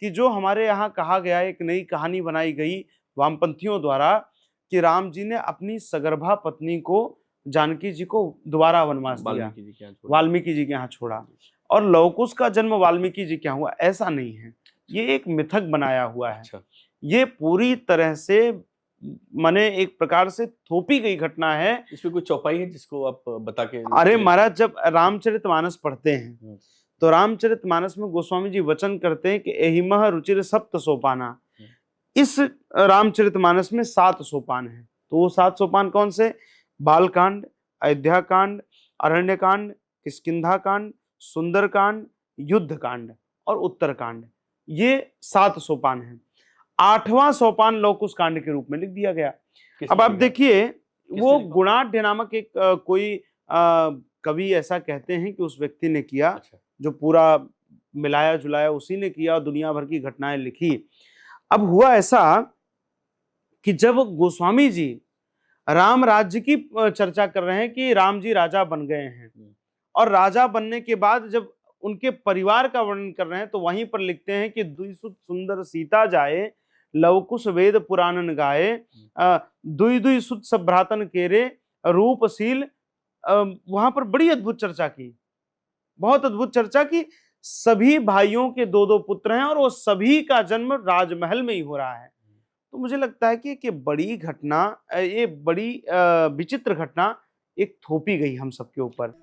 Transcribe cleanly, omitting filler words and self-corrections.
कि जो हमारे यहाँ कहा गया, एक नई कहानी बनाई गई वामपंथियों द्वारा कि राम जी ने अपनी सगर्भा पत्नी को, जानकी जी को दोबारा वनवास दिया, वाल्मीकि जी के यहाँ छोड़ा, और लवकुश का जन्म वाल्मीकि जी के यहाँ हुआ। ऐसा नहीं है, ये एक मिथक बनाया हुआ है। अच्छा। ये पूरी तरह से माने एक प्रकार से थोपी गई घटना है। इसमें कोई चौपाई है जिसको आप बता के? अरे महाराज, जब रामचरितमानस पढ़ते हैं तो रामचरितमानस में गोस्वामी जी वचन करते हैं कि एहिमह रुचिर सप्त सोपाना। इस रामचरितमानस में 7 सोपान हैं। तो वो 7 सोपान कौन से? बालकांड, अयोध्या कांड, अरण्य कांड, किष्किंधा कांड, सुंदर कांड, युद्ध कांड और उत्तर कांड। ये 7 सोपान हैं। 8वां सोपान लवकुश कांड के रूप में लिख दिया गया। अब आप देखिए, वो गुणाढ्य नामक एक कोई कवि ऐसा कहते हैं कि उस व्यक्ति ने किया। अच्छा। जो पूरा मिलाया जुलाया उसी ने किया और दुनिया भर की घटनाएं लिखी। अब हुआ ऐसा कि जब गोस्वामी जी राम राज्य की चर्चा कर रहे हैं कि राम जी राजा बन गए हैं, और राजा बनने के बाद जब उनके परिवार का वर्णन कर रहे हैं तो वहीं पर लिखते हैं कि दुईसुत सुंदर सीता जाए, लवकुश वेद पुराणन गाए, दुई दुई सुत सब भ्रातन केरे, रूपशील। वहां पर बड़ी अद्भुत चर्चा की, बहुत अद्भुत चर्चा की। सभी भाइयों के 2-2 पुत्र हैं और वो सभी का जन्म राजमहल में ही हो रहा है। तो मुझे लगता है कि बड़ी घटना, ये बड़ी विचित्र घटना एक थोपी गई हम सबके ऊपर।